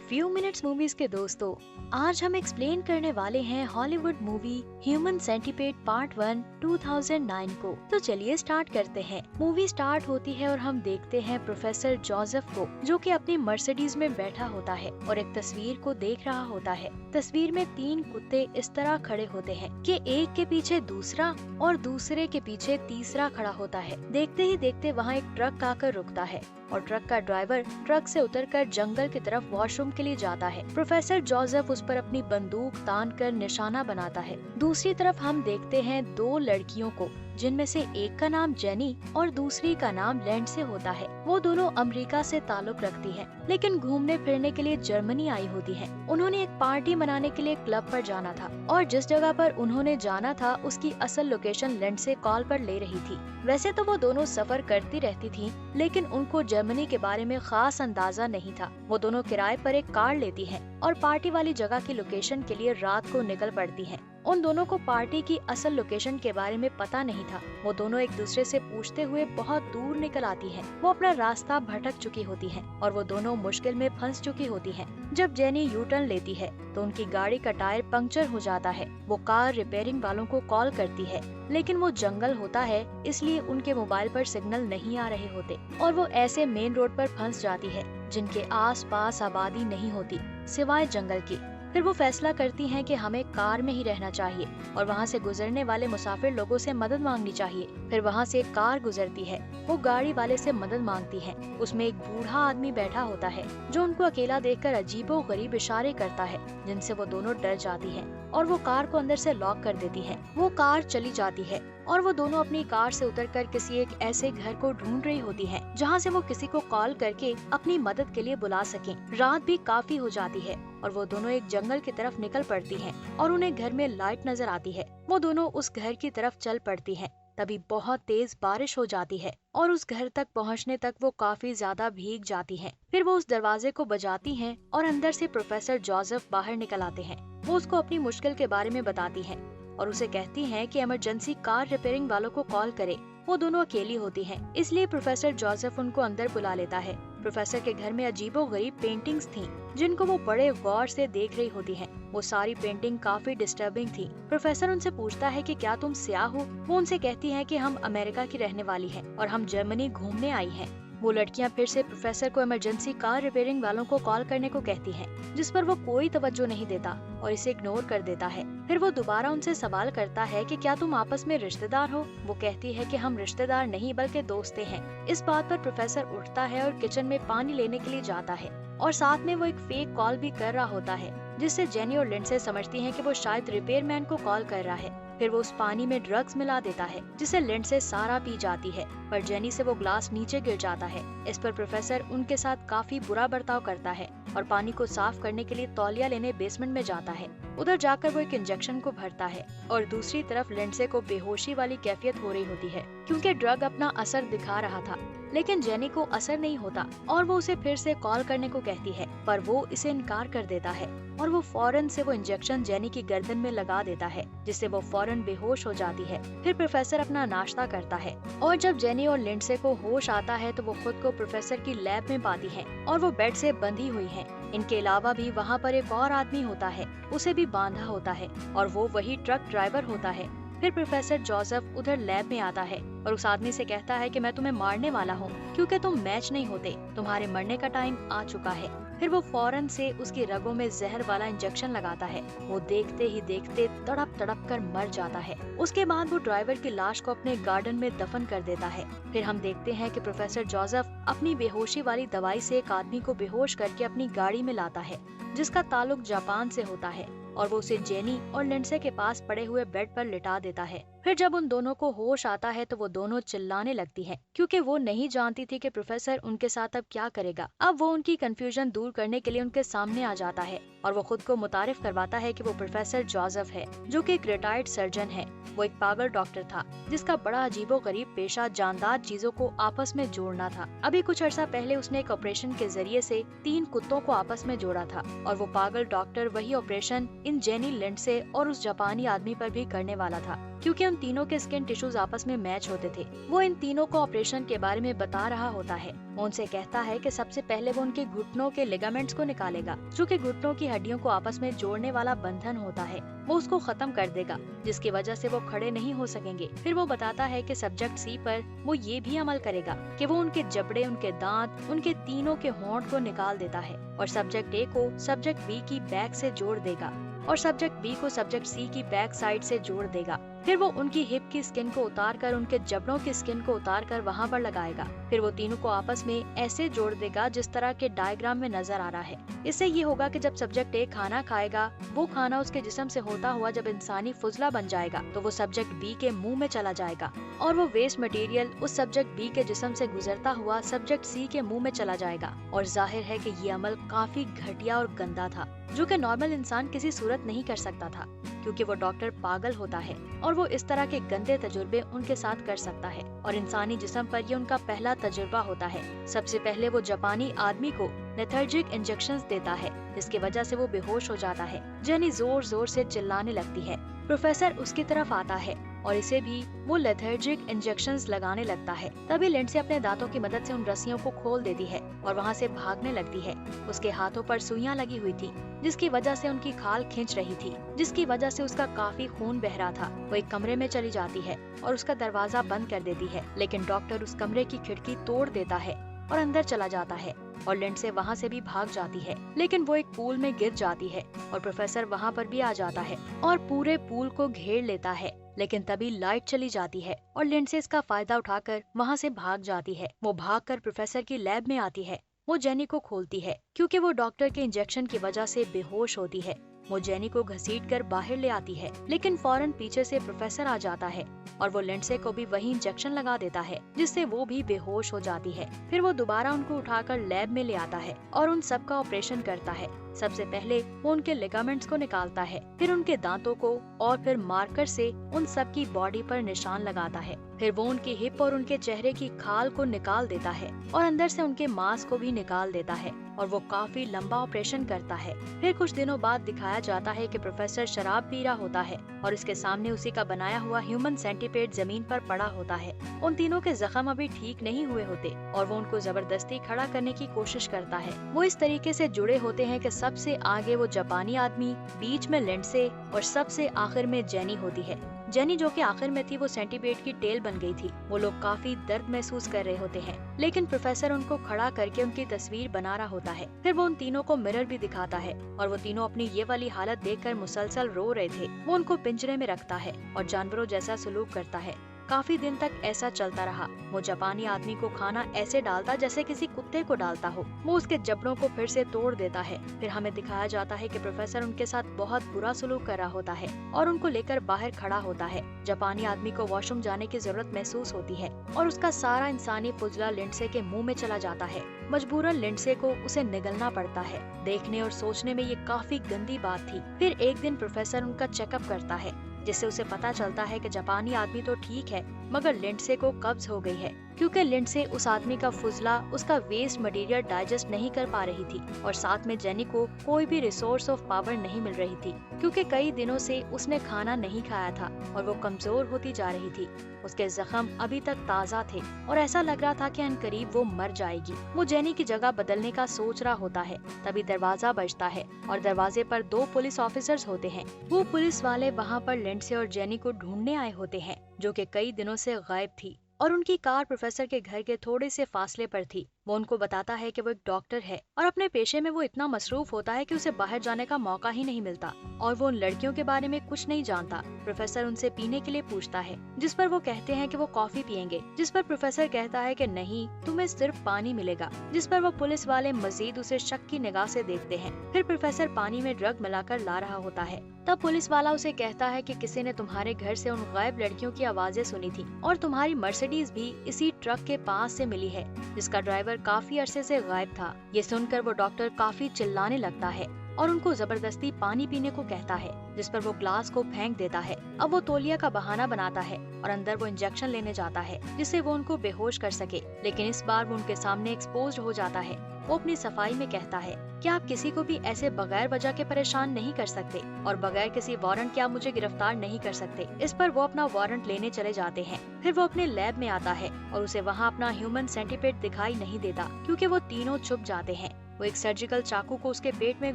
Few minutes movies के दोस्तों, आज हम एक्सप्लेन करने वाले हैं Hollywood movie human centipede part 1 2009 को। तो चलिए स्टार्ट करते हैं। मूवी स्टार्ट होती है और हम देखते हैं प्रोफेसर जोसेफ को, जो कि अपनी मर्सिडीज में बैठा होता है और एक तस्वीर को देख रहा होता है। तस्वीर में 3 कुत्ते इस तरह खड़े होते हैं कि एक के पीछे दूसरा और दूसरे के पीछे तीसरा खड़ा होता है। देखते ही देखते वहाँ एक ट्रक आकर रुकता है और ट्रक का ड्राइवर ट्रक से उतरकर जंगल की तरफ वॉशरूम के लिए जाता है। प्रोफेसर जोसेफ उस पर अपनी बंदूक तान कर निशाना बनाता है। दूसरी तरफ हम देखते हैं 2 लड़कियों को, जिनमें से एक का नाम जेनी और दूसरी का नाम लिंडसे होता है। वो दोनों अमेरिका से ताल्लुक रखती हैं, लेकिन घूमने फिरने के लिए जर्मनी आई होती हैं। उन्होंने एक पार्टी मनाने के लिए क्लब पर जाना था और जिस जगह पर उन्होंने जाना था उसकी असल लोकेशन लिंडसे कॉल पर ले रही थी। वैसे तो वो दोनों सफर करती रहती थी, लेकिन उनको जर्मनी के बारे में खास अंदाजा नहीं था। वो दोनों किराए पर एक कार लेती हैं और पार्टी वाली जगह की लोकेशन के लिए रात को निकल पड़ती हैं। उन दोनों को पार्टी की असल लोकेशन के बारे में पता नहीं था। वो दोनों एक दूसरे से पूछते हुए बहुत दूर निकल आती हैं। वो अपना रास्ता भटक चुकी होती हैं और वो दोनों मुश्किल में फंस चुकी होती हैं। जब जेनी यू टर्न लेती है तो उनकी गाड़ी का टायर पंक्चर हो जाता है। वो कार रिपेयरिंग वालों को कॉल करती है, लेकिन वो जंगल होता है, इसलिए उनके मोबाइल पर सिग्नल नहीं आ रहे होते और वो ऐसे मेन रोड पर फंस जाती है जिनके आस पास आबादी नहीं होती सिवाय जंगल की। फिर वो फैसला करती हैं कि हमें कार में ही रहना चाहिए और वहाँ से गुजरने वाले मुसाफिर लोगों से मदद मांगनी चाहिए। फिर वहाँ से एक कार गुजरती है। वो गाड़ी वाले से मदद मांगती है। उसमें एक बूढ़ा आदमी बैठा होता है जो उनको अकेला देखकर अजीबोगरीब इशारे करता है, जिनसे वो दोनों डर जाती हैं और वो कार को अंदर से लॉक कर देती हैं। वो कार चली जाती है और वो दोनों अपनी कार से उतरकर किसी एक ऐसे घर को ढूंढ रही होती हैं, जहाँ से वो किसी को कॉल करके अपनी मदद के लिए बुला सकें। रात भी काफी हो जाती है और वो दोनों एक जंगल की तरफ निकल पड़ती हैं और उन्हें घर में लाइट नजर आती है। वो दोनों उस घर की तरफ चल पड़ती हैं। तभी बहुत तेज बारिश हो जाती है और उस घर तक पहुंचने तक वो काफी ज्यादा भीग जाती हैं। फिर वो उस दरवाजे को बजाती हैं और अंदर से प्रोफेसर जोसेफ बाहर निकल आते हैं। वो उसको अपनी मुश्किल के बारे में बताती हैं और उसे कहती हैं कि इमरजेंसी कार रिपेयरिंग वालों को कॉल करे। वो दोनों अकेली होती हैं, इसलिए प्रोफेसर जोसेफ उनको अंदर बुला लेता है। प्रोफेसर के घर में अजीबोगरीब पेंटिंग्स थीं, जिनको वो बड़े गौर से देख रही होती हैं। वो सारी पेंटिंग काफी डिस्टर्बिंग थी। प्रोफेसर उनसे पूछता है कि क्या तुम स्याह हो? वो उनसे कहती हैं कि हम अमेरिका की रहने वाली हैं और हम जर्मनी घूमने आई हैं। वो लड़कियां फिर से प्रोफेसर को इमरजेंसी कार रिपेयरिंग वालों को कॉल करने को कहती हैं, जिस पर वो कोई तवज्जो नहीं देता और इसे इग्नोर कर देता है। फिर वो दोबारा उनसे सवाल करता है कि क्या तुम आपस में रिश्तेदार हो? वो कहती है कि हम रिश्तेदार नहीं बल्कि दोस्तें हैं। इस बात पर प्रोफेसर उठता है और किचन में पानी लेने के लिए जाता है और साथ में वो एक फेक कॉल भी कर रहा होता है, जिससे जेनी और लिंडसे समझती हैं कि वो शायद रिपेयरमैन को कॉल कर रहा है। फिर वो उस पानी में ड्रग्स मिला देता है, जिसे लिंडसे सारा पी जाती है, पर जेनी से वो ग्लास नीचे गिर जाता है। इस पर प्रोफेसर उनके साथ काफी बुरा बर्ताव करता है और पानी को साफ करने के लिए तौलिया लेने बेसमेंट में जाता है। उधर जाकर वो एक इंजेक्शन को भरता है और दूसरी तरफ लिंडसे को बेहोशी वाली कैफियत हो रही होती है, क्योंकि ड्रग अपना असर दिखा रहा था। लेकिन जेनी को असर नहीं होता और वो उसे फिर से कॉल करने को कहती है, पर वो इसे इनकार कर देता है और वो फौरन से वो इंजेक्शन जेनी की गर्दन में लगा देता है, जिससे वो फौरन बेहोश हो जाती है। फिर प्रोफेसर अपना नाश्ता करता है और जब जेनी और लिंडसे को होश आता है तो वो खुद को प्रोफेसर की लैब में पाती हैं और वो बेड से बंधी हुई हैं। इनके अलावा भी वहाँ पर एक और आदमी होता है, उसे भी बांधा होता है और वो वही ट्रक ड्राइवर होता है। फिर प्रोफेसर जोसेफ उधर लैब में आता है और उस आदमी से कहता है कि मैं तुम्हें मारने वाला हूँ, क्योंकि तुम मैच नहीं होते, तुम्हारे मरने का टाइम आ चुका है। फिर वो फौरन से उसकी रगों में जहर वाला इंजेक्शन लगाता है। वो देखते ही देखते तड़प तड़प कर मर जाता है। उसके बाद वो ड्राइवर की लाश को अपने गार्डन में दफन कर देता है। फिर हम देखते हैं कि प्रोफेसर जोसेफ अपनी बेहोशी वाली दवाई से एक आदमी को बेहोश करके अपनी गाड़ी में लाता है, जिसका ताल्लुक जापान से होता है, और वो उसे जेनी और लिंडसे के पास पड़े हुए बेड पर लिटा देता है। फिर जब उन दोनों को होश आता है तो वो दोनों चिल्लाने लगती हैं, क्योंकि वो नहीं जानती थी कि प्रोफेसर उनके साथ अब क्या करेगा। अब वो उनकी कंफ्यूजन दूर करने के लिए उनके सामने आ जाता है और वो खुद को मुतारिफ करवाता है कि वो प्रोफेसर जोसेफ है, जो कि एक रिटायर्ड सर्जन है। वो एक पागल डॉक्टर था, जिसका बड़ा अजीबोगरीब पेशा जानदार चीजों को आपस में जोड़ना था। अभी कुछ अर्सा पहले उसने एक ऑपरेशन के जरिए से 3 कुत्तों को आपस में जोड़ा था और वो पागल डॉक्टर वही ऑपरेशन इन जेनी लिंडसे और उस जापानी आदमी पर भी करने वाला था। क्योंकि उन तीनों के स्किन टिश्यूज आपस में मैच होते थे। वो इन तीनों को ऑपरेशन के बारे में बता रहा होता है। वो उनसे कहता है कि सबसे पहले वो उनके घुटनों के लिगामेंट्स को निकालेगा, जो कि घुटनों की हड्डियों को आपस में जोड़ने वाला बंधन होता है। वो उसको खत्म कर देगा, जिसकी वजह से वो खड़े नहीं हो सकेंगे। फिर वो बताता है कि सब्जेक्ट सी पर वो ये भी अमल करेगा कि वो उनके जबड़े, उनके दांत, उनके तीनों के होंठ को निकाल देता है और सब्जेक्ट ए को सब्जेक्ट बी की बैक से जोड़ देगा और सब्जेक्ट बी को सब्जेक्ट सी की बैक साइड से जोड़ देगा। फिर वो उनकी हिप की स्किन को उतारकर उनके जबड़ों की स्किन को उतारकर वहाँ पर लगाएगा। फिर वो तीनों को आपस में ऐसे जोड़ देगा जिस तरह के डायग्राम में नजर आ रहा है। इससे ये होगा कि जब सब्जेक्ट ए खाना खाएगा, वो खाना उसके जिस्म से होता हुआ जब इंसानी फुजला बन जाएगा तो वो सब्जेक्ट बी के मुंह में चला जाएगा और वो वेस्ट मटेरियल उस सब्जेक्ट बी के जिस्म से गुजरता हुआ सब्जेक्ट सी के मुंह में चला जाएगा। और जाहिर है कि ये अमल काफी घटिया और गंदा था, जो कि नॉर्मल इंसान किसी सूरत नहीं कर सकता था, क्योंकि वो डॉक्टर पागल होता है और वो इस तरह के गंदे तजुर्बे उनके साथ कर सकता है। और इंसानी जिस्म पर ये उनका पहला तजुर्बा होता है। सबसे पहले वो जापानी आदमी को लेथर्जिक इंजेक्शंस देता है, जिसकी वजह से वो बेहोश हो जाता है। जेनी जोर जोर से चिल्लाने लगती है। प्रोफेसर उसकी तरफ आता है और इसे भी वो लेथर्जिक इंजेक्शंस लगाने लगता है। तभी लिंडसे अपने दांतों की मदद से उन रस्सियों को खोल देती है और वहाँ से भागने लगती है। उसके हाथों पर सुइयां लगी हुई थी, जिसकी वजह से उनकी खाल खींच रही थी, जिसकी वजह से उसका काफी खून बह रहा था। वो एक कमरे में चली जाती है और उसका दरवाजा बंद कर देती है, लेकिन डॉक्टर उस कमरे की खिड़की तोड़ देता है और अंदर चला जाता है और लिंडसे वहाँ से भी भाग जाती है। लेकिन वो एक पूल में गिर जाती है और प्रोफेसर वहाँ पर भी आ जाता है और पूरे पूल को घेर लेता है। लेकिन तभी लाइट चली जाती है और लिंडसे इसका फायदा उठाकर वहाँ से भाग जाती है। वो भागकर प्रोफेसर की लैब में आती है। वो जेनी को खोलती है, क्योंकि वो डॉक्टर के इंजेक्शन की वजह से बेहोश होती है। वो जेनी को घसीटकर बाहर ले आती है, लेकिन फौरन पीछे से प्रोफेसर आ जाता है और वो लिंडसे को भी वही इंजेक्शन लगा देता है, जिससे वो भी बेहोश हो जाती है। फिर वो दोबारा उनको उठाकर लैब में ले आता है और उन सब का ऑपरेशन करता है। सबसे पहले वो उनके लिगामेंट्स को निकालता है, फिर उनके दांतों को और फिर मार्कर से उन सब की बॉडी पर निशान लगाता है। फिर वो उनकी हिप और उनके चेहरे की खाल को निकाल देता है और अंदर से उनके मांस को भी निकाल देता है और वो काफी लंबा ऑपरेशन करता है। फिर कुछ दिनों बाद दिखाया जाता है कि प्रोफेसर शराब पी रहा होता है और इसके सामने उसी का बनाया हुआ ह्यूमन सेंटीपेड जमीन पर पड़ा होता है। उन तीनों के जख्म अभी ठीक नहीं हुए होते और वो उनको जबरदस्ती खड़ा करने की कोशिश करता है। वो इस तरीके से जुड़े होते हैं कि सबसे आगे वो जापानी आदमी, बीच में लिंडसे और सबसे आखिर में जेनी होती है। जेनी जो कि आखिर में थी, वो सेंटीपेड की टेल बन गई थी। वो लोग काफी दर्द महसूस कर रहे होते हैं, लेकिन प्रोफेसर उनको खड़ा करके उनकी तस्वीर बना रहा होता है। फिर वो उन तीनों को मिरर भी दिखाता है और वो तीनों अपनी ये वाली हालत देखकर मुसलसल रो रहे थे। वो उनको पिंजरे में रखता है और जानवरों जैसा सलूक करता है। काफी दिन तक ऐसा चलता रहा। वो जापानी आदमी को खाना ऐसे डालता जैसे किसी कुत्ते को डालता हो। वो उसके जबड़ों को फिर से तोड़ देता है। फिर हमें दिखाया जाता है कि प्रोफेसर उनके साथ बहुत बुरा सलूक कर रहा होता है और उनको लेकर बाहर खड़ा होता है। जापानी आदमी को वॉशरूम जाने की जरूरत महसूस होती है और उसका सारा इंसानी फुजला लिंडसे के मुंह में चला जाता है। मजबूरन लिंडसे को उसे निगलना पड़ता है। देखने और सोचने में ये काफी गंदी बात थी। फिर एक दिन प्रोफेसर उनका चेकअप करता है, जिससे उसे पता चलता है कि जापानी आदमी तो ठीक है, मगर लिंडसे को कब्ज हो गई है, क्योंकि लिंडसे उस आदमी का फुजला, उसका वेस्ट मटेरियल डाइजेस्ट नहीं कर पा रही थी और साथ में जेनी को कोई भी रिसोर्स ऑफ पावर नहीं मिल रही थी, क्योंकि कई दिनों से उसने खाना नहीं खाया था और वो कमजोर होती जा रही थी। उसके जख्म अभी तक ताज़ा थे और ऐसा लग रहा था कि अनकरीब वो मर जाएगी। वो जेनी की जगह बदलने का सोच रहा होता है। तभी दरवाजा बजता है और दरवाजे पर 2 पुलिस ऑफिसर्स होते हैं। वो पुलिस वाले वहाँ पर लिंडसे और जेनी को ढूंढने आए होते हैं, जो कि कई दिनों से गायब थी और उनकी कार प्रोफेसर के घर के थोड़े से फासले पर थी। वो उनको बताता है कि वो एक डॉक्टर है और अपने पेशे में वो इतना मसरूफ होता है कि उसे बाहर जाने का मौका ही नहीं मिलता और वो उन लड़कियों के बारे में कुछ नहीं जानता। प्रोफेसर उनसे पीने के लिए पूछता है, जिस पर वो कहते हैं कि वो कॉफी पियेंगे, जिस पर प्रोफेसर कहता है कि नहीं, तुम्हें सिर्फ पानी मिलेगा, जिस पर वो पुलिस वाले मजीद उसे शक की निगाह से देखते हैं। फिर प्रोफेसर पानी में ड्रग मिलाकर ला रहा होता है। तब पुलिस वाला उसे कहता है कि किसी ने तुम्हारे घर से उन गायब लड़कियों की आवाजें सुनी थी और तुम्हारी मर्सिडीज भी इसी ट्रक के पास से मिली है, जिसका ड्राइवर काफी अरसे से गायब था। ये सुनकर वो डॉक्टर काफी चिल्लाने लगता है और उनको जबरदस्ती पानी पीने को कहता है, जिस पर वो ग्लास को फेंक देता है। अब वो तौलिया का बहाना बनाता है और अंदर वो इंजेक्शन लेने जाता है जिससे वो उनको बेहोश कर सके, लेकिन इस बार वो उनके सामने एक्सपोज हो जाता है। वो अपनी सफाई में कहता है कि आप किसी को भी ऐसे बगैर वजह के परेशान नहीं कर सकते और बगैर किसी वारंट के आप मुझे गिरफ्तार नहीं कर सकते। इस पर वो अपना वारंट लेने चले जाते हैं। फिर वो अपने लैब में आता है और उसे वहाँ अपना ह्यूमन सेंटीपेड दिखाई नहीं देता क्योंकि वो तीनों छुप जाते हैं। वो एक सर्जिकल चाकू को उसके पेट में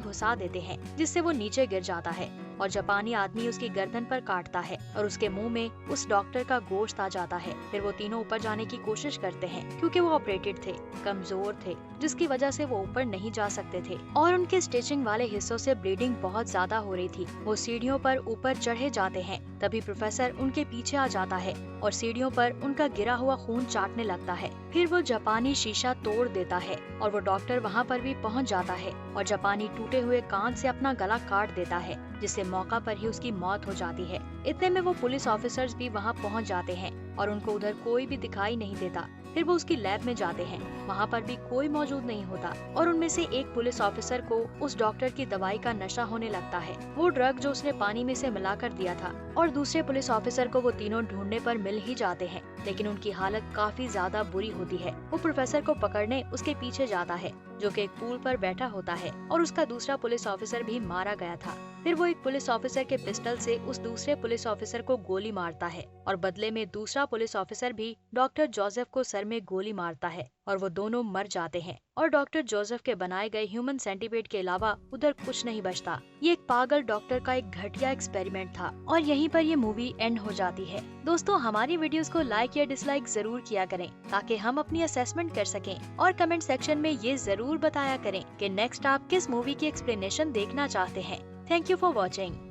घुसा देते हैं जिससे वो नीचे गिर जाता है और जापानी आदमी उसकी गर्दन पर काटता है और उसके मुंह में उस डॉक्टर का गोश्त आ जाता है। फिर वो तीनों ऊपर जाने की कोशिश करते हैं क्योंकि वो ऑपरेटेड थे, कमजोर थे, जिसकी वजह से वो ऊपर नहीं जा सकते थे और उनके स्टिचिंग वाले हिस्सों से ब्लीडिंग बहुत ज्यादा हो रही थी। वो सीढ़ियों पर ऊपर चढ़े जाते हैं, तभी प्रोफेसर उनके पीछे आ जाता है और सीढ़ियों पर उनका गिरा हुआ खून चाटने लगता है। फिर वो जापानी शीशा तोड़ देता है और वो डॉक्टर वहाँ पर भी पहुँच जाता है और जापानी टूटे हुए कांच से अपना गला काट देता है, जिससे मौका पर ही उसकी मौत हो जाती है। इतने में वो पुलिस ऑफिसर्स भी वहाँ पहुँच जाते हैं और उनको उधर कोई भी दिखाई नहीं देता। फिर वो उसकी लैब में जाते हैं, वहाँ पर भी कोई मौजूद नहीं होता और उनमें से एक पुलिस ऑफिसर को उस डॉक्टर की दवाई का नशा होने लगता है, वो ड्रग जो उसने पानी में से मिलाकर दिया था। और दूसरे पुलिस ऑफिसर को वो तीनों ढूंढने पर मिल ही जाते हैं, लेकिन उनकी हालत काफी ज्यादा बुरी होती है। वो प्रोफेसर को पकड़ने उसके पीछे जाता है जो कि एक पूल पर बैठा होता है और उसका दूसरा पुलिस ऑफिसर भी मारा गया था। फिर वो एक पुलिस ऑफिसर के पिस्टल से उस दूसरे पुलिस ऑफिसर को गोली मारता है और बदले में दूसरा पुलिस ऑफिसर भी डॉक्टर जोसेफ को सर में गोली मारता है और वो दोनों मर जाते हैं और डॉक्टर जोसेफ के बनाए गए ह्यूमन सेंटीपेड के अलावा उधर कुछ नहीं बचता। ये एक पागल डॉक्टर का एक घटिया एक्सपेरिमेंट था और यहीं पर ये मूवी एंड हो जाती है। दोस्तों, हमारी वीडियोस को लाइक या डिसलाइक जरूर किया करें ताकि हम अपनी असेसमेंट कर सकें और कमेंट सेक्शन में ये जरूर बताया करें कि नेक्स्ट आप किस मूवी की एक्सप्लेनेशन देखना चाहते हैं। Thank you for watching.